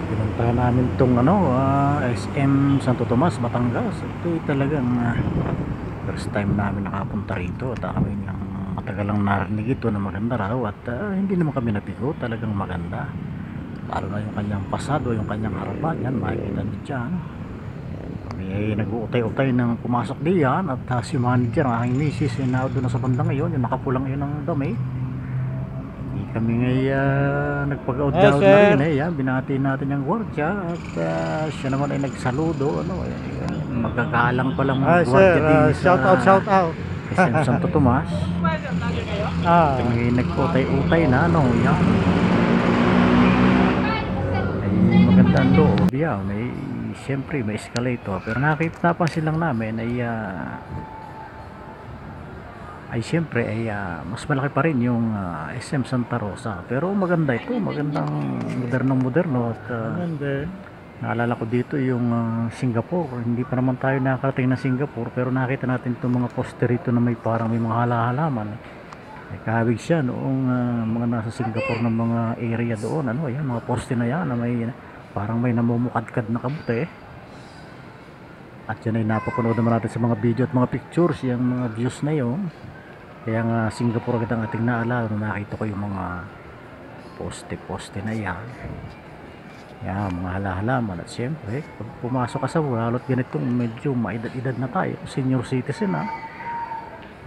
Pinuntahan namin tong SM Santo Tomas, Batangas. Ito talagang first time namin nakapunta rito at kami yung matagal lang narinig ito na maganda raw at hindi naman kami nabigo, talagang maganda. Lalo na yung kanyang pasado, yung kanyang harapan, yan makikita nyo dyan. Kami ay nag-uutay-utay ng pumasok diyan at si manager, ang aking misis, na doon na sa banda ngayon, yung nakapulang yun ng dami. Kami ngay nagpag-out-out na rin yan, binati natin yung gwardiya at siya naman ay nagsaludo magagalang pa lang gwardiya din shout out SM Santo Tomas. Kami nagputay-utay na yan ay magandang loob yan, siyempre may escalator, pero nakita pa silang namin ay siyempre mas malaki pa rin yung SM Santa Rosa, pero maganda ito, magandang moderno at naalala ko dito yung Singapore. Hindi pa naman tayo nakarating na Singapore, pero nakita natin itong mga poster rito na may parang may mga halaman. Ay kahawig siya noong mga nasa Singapore ng mga area doon, yan, mga poster na yan na may parang may namumukadkad na kabuti. At yan ay napapanood naman natin sa mga video at mga pictures, yung mga views na yun. Kaya nga Singapore agad ang ating naalala nung nakita ko yung mga poste na yan. Yan, mga halaman. At siyempre, pag pumasok ka sa lalo't ganitong medyo maedad-edad na tayo, senior citizen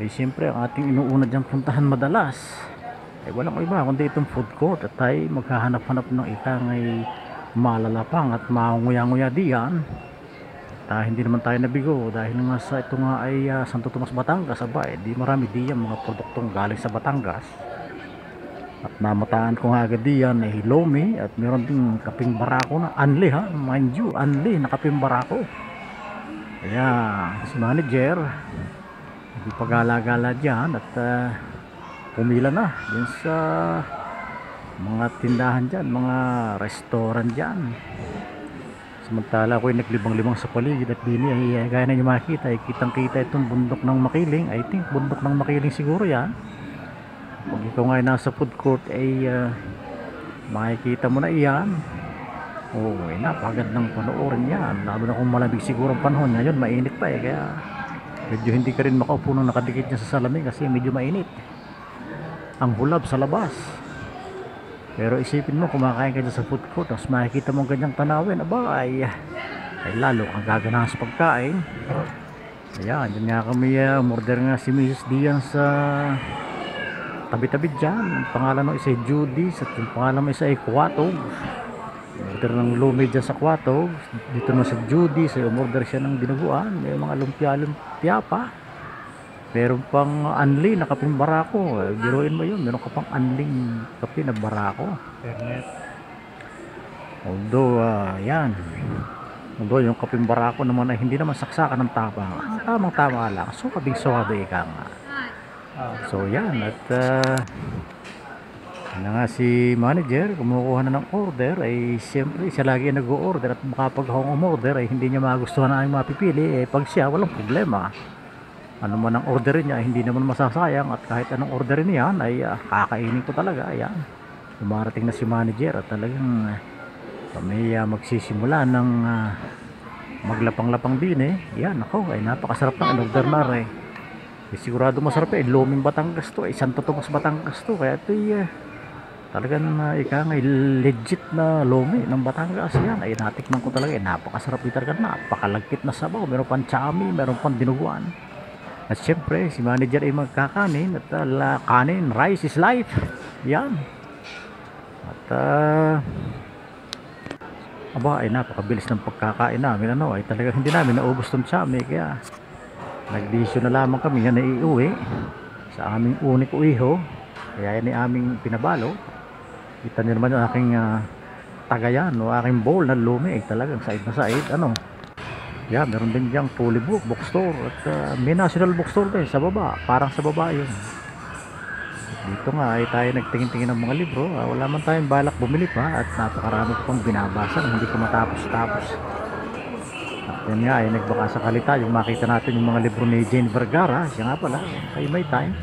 eh siyempre ang ating inuuna diyang puntahan madalas walang iba kundi itong food court at tayo maghahanap-hanap ng ikangay malalapang at maunguya-nguya diyan. Hindi naman tayo nabigo dahil nga sa ito nga ay Santo Tomas, Batangas. Di marami diyan mga produktong galing sa Batangas. At namataan ko nga agad diyan ay lomi at meron ding kaping barako na anli, mind you, anli na kaping barako. Kaya si manager hindi pag-gala-gala dyan at pumila na dyan sa mga tindahan dyan, mga restaurant dyan. Samantala ako ay naglibang-libang sa paligid at dini ay gaya na nyo makikita ay kitang-kita itong bundok ng Makiling. I think bundok ng Makiling siguro yan. Pag ikaw nga ay nasa food court ay makikita mo na iyan. Napagandang panoorin yan, lalo na kung malamig siguro ang panahon. Ngayon mainit pa kaya medyo hindi ka rin makaupo nung nakadikit niya sa salamin kasi medyo mainit ang hulab sa labas. Pero isipin mo, kumakain ka dyan sa food court tapos makikita mo ganyang tanawin, ay lalo kang gaganahan sa pagkain. Ayan, dyan nga kami umorder nga si Mrs. Dian sa tabi-tabi dyan. Ang pangalan ng isa ay Judy at yung pangalan ng isa ay Kuwatog. Umorder ng lumi dyan sa Kuwatog. Dito na sa Judy, so umorder siya ng dinuguan, may mga lumpia pa. Meron pang anli na kaping barako. Biruin mo yun, meron ka pang anling kape na barako. Although yung kaping barako naman ay hindi naman saksakan ng tama. Tamang-tama lang. So kabing suwabe ka nga. So yan, at nga si manager kumukuha na ng order ay siyempre siya lagi nag-o-order at makapag home order ay hindi niya magustuhan na ang mapipili pag siya walang problema. Ano man ang orderin niya hindi naman masasayang at kahit anong orderin niya ay kakainin ko talaga. Ayan, dumarating na si manager at talagang kami magsisimula ng maglapang-lapang din yan ako ay napakasarap ng order na sigurado masarap luming Batangas to Santo Tomas, Batangas to, kaya ito talagang legit na lomi ng Batangas. Yan ay natikman ko talaga napakasarap ito talaga, napakalagkit na sabaw, meron pang chami, meron pang dinuguan. At syempre si manager ay magkakanin at kanin, rice is life. Yan. At ay napakabilis ng pagkakain namin ay talagang hindi namin naubos tong chami, kaya nagdesisyon na lamang kami na iuwi sa aming unik uiho. Kaya yan ay aming pinabalo. Kita niyo naman yung aking tagayan o aking bowl na lumi talagang side na side. Yan, meron din diyang fully book bookstore at may national bookstore din sa baba, parang sa baba yun. Dito nga ay tayo nagtingin-tingin ng mga libro. Wala man tayong balak bumili pa at napakarami pang binabasa na hindi ko matapos-tapos. At yan nga ay nagbaka sakali tayo makita natin yung mga libro ni Jane Vergara. Siya nga pala kay may time.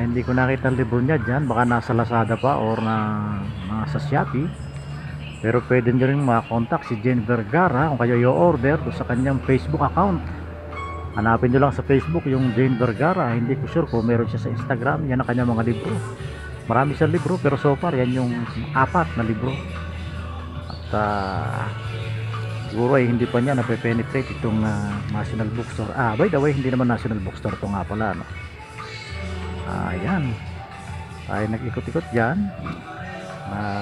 Hindi ko nakita ang libro niya dyan, baka nasa Lazada pa or nasa Shopee. Pero pwede nyo rin makakontak si Jane Vergara kung kayo i-order sa kanyang Facebook account. Hanapin nyo lang sa Facebook yung Jane Vergara. Hindi ko sure kung meron siya sa Instagram. Yan ang kanyang mga libro. Marami siyang libro, pero so far yan yung 4 na libro. At siguro ay hindi pa niya nape-penetrate itong National Bookstore. By the way, hindi naman National Bookstore ito nga pala, no? Ayan, tayo nag-ikot-ikot dyan.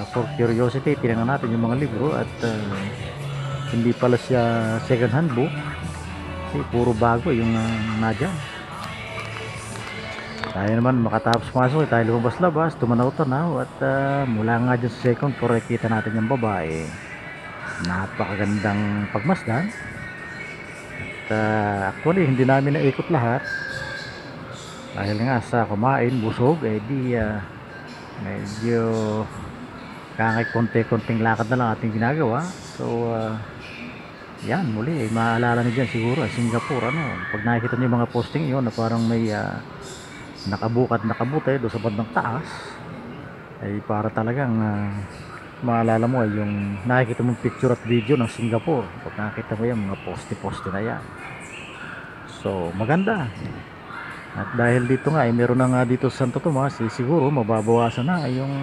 For curiosity, tinanong natin yung mga libro. At hindi pala siya second hand book, kasi puro bago yung nadyan. Tayo naman makatapos masok, tayo lumabas-labas, tumanaw-tanaw. At mula nga dyan sa second floor, kita natin yung babae. Napakagandang pagmasdan. At actually hindi namin naikot lahat dahil nga sa kumain, busog, di medyo kahit konti-konting lakad na lang ating ginagawa. So yan, muli maalala nyo dyan siguro Singapore, pag nakikita nyo yung mga posting yun na parang may nakabutay doon sa bandang taas, ay para talagang maalala mo ay yung nakikita mong picture at video ng Singapore. Pag nakikita mo yung mga poste-poste na yan, so maganda. At dahil dito nga meron na nga dito sa Santo Tomas, siguro mababawasan na yung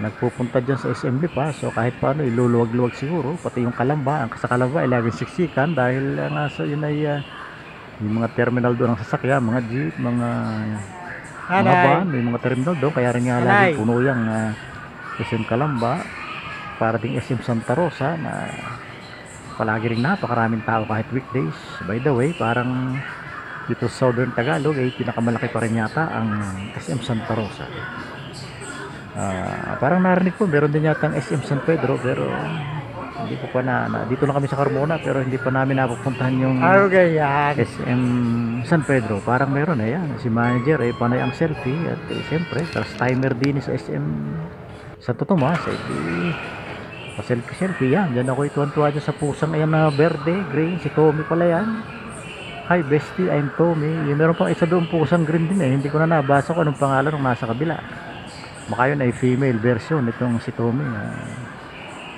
nagpupunta dyan sa SM Lipa. So kahit paano iluluwag-luwag siguro, pati yung Kalamba. Sa Kalamba ay laging siksikan dahil nga sa yun ay yung mga terminal doon ng sasakyan, mga jeep, mga van, may mga terminal doon, kaya rin nga laging puno yung SM Kalamba. Para ding SM Santa Rosa na palagi rin napakaraming tao kahit weekdays. By the way, parang dito sa Southern Tagalog ay pinakamalaki pa rin yata ang SM Santa Rosa. Parang narinig ko meron din yata ang SM San Pedro, pero hindi ko pa dito lang kami sa Carmona, pero hindi pa namin napupuntahan yung SM San Pedro. Parang meron yan. Si manager ay panay ang selfie. At siyempre tapos timer din sa SM Santo Tomas pa-selfie yan. Diyan ako ituwan-tuwa dyan sa pusang ayan na verde, green. Si Tommy pala yan. Hi bestie, I'm Tommy. Meron pang isa doon pusang green din hindi ko na nabasa kung anong pangalan ng nasa kabila. Baka yun ay female version itong si Tommy.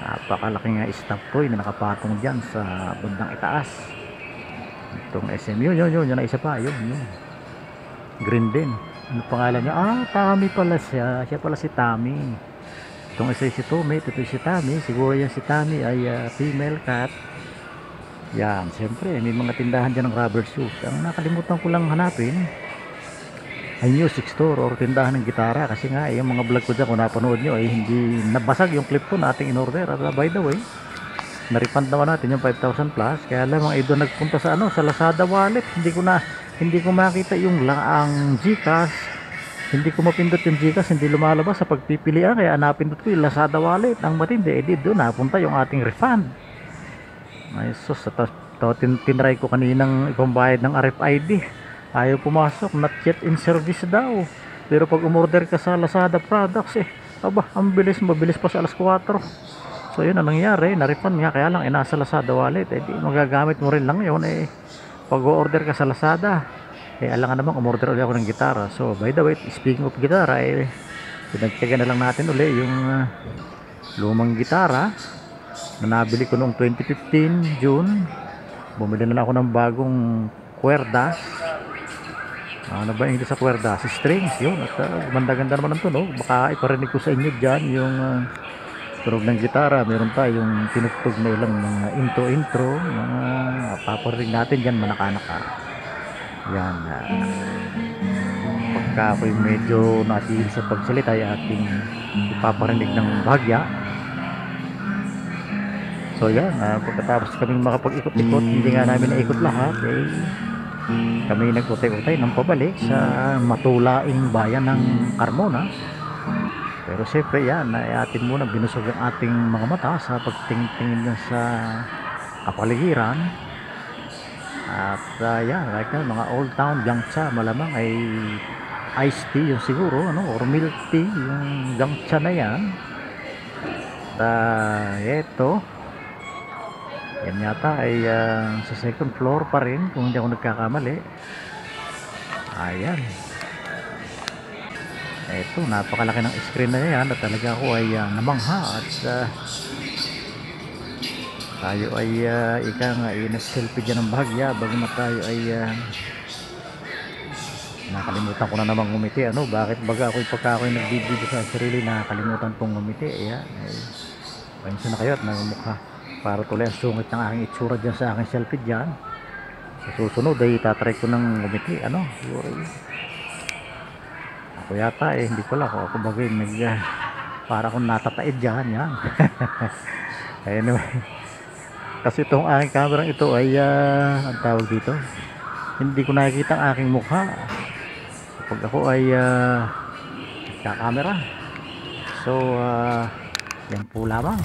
Napakalaking stop toy na nakapatong dyan sa bandang itaas. Itong SM yun na isa pa yun. Green din. Ano pangalan niya? Tommy pala siya. Siya pala si Tommy. Itong isa si Tommy, ito si Tommy. Siguro yan si Tommy ay female cat. Yan, siyempre may mga tindahan dyan ng rubber shoes. Ang nakalimutan ko lang hanapin ay music store or tindahan ng gitara, kasi nga yung mga vlog ko dyan kung napanood nyo ay hindi nabasag yung clip ko na ating in-order. At by the way, na-refund naman natin yung 5,000 plus. Kaya lamang doon nagpunta sa sa Lazada wallet, hindi ko makita yung ang GCash, hindi ko mapindot yung GCash, hindi lumalabas sa pagpipilian, kaya napindot ko yung Lazada wallet. Ang matindi, doon napunta yung ating refund. Ay sus, tinry ko kaninang ipambayad ng RFID, ayaw pumasok, not yet in service daw. Pero pag umorder ka sa Lazada products ang mabilis pa sa alas 4. So yun ang nangyari, na-refund nga, kaya lang nasa Lazada wallet, di magagamit mo rin lang yun pag order ka sa Lazada. Alangan naman umorder ulit ako ng gitara. So by the way, speaking of gitara, pinagtyaga na lang natin ulit yung lumang gitara na nabili ko noong 2015 June. Bumili na lang ako ng bagong kwerdas. Ano ba yung sa kwerdas? Strings yun. At ganda-ganda naman ang tunog. Baka iparinig ko sa inyo dyan yung tunog ng gitara. Meron tayong tinugtog na ilang mga intro, mga paparinig natin dyan, manaka-naka. Yan. Pagka ako'y medyo natigil sa pagsalita, ay ating ipaparinig ng bahagya. So yan, pagkatapos kaming makapag-ikot-ikot, hindi nga namin naikot lahat, kami nag-utay-utay ng pabalik sa matulaing bayan ng Carmona. Pero siyempre yan, atin muna binusog ang ating mga mata sa pagtingin sa kapaligiran. At yan, like na, mga Old Town Gangcha, malamang ay iced tea yung siguro, or milk tea yung Gangcha na yan. At eto, yan yata ay sa second floor pa rin kung hindi ako nagkakamali. Ayan. Eto, napakalaki ng screen na yan at talaga ako ay namangha at tayo ay ika nga selfie dyan ng bahagya bago na tayo ay nakalimutan ko na namang ngumiti. Ano, bakit baga pagka ako'y nagbibideo sa sarili nakalimutan kong ngumiti? Ayan, pansin na kayo at nangumukha para tuloy ang sungit ng aking itsura dyan sa aking selfie dyan. Sa susunod ay tatry ko ng ngumiti. Ano, ako yata hindi ko lang ako bagay para akong natataid dyan yan. Anyway, kasi itong aking camera ito ay ang tawag dito, hindi ko nakikita ang aking mukha pag ako ay kakamera. So yan po lamang.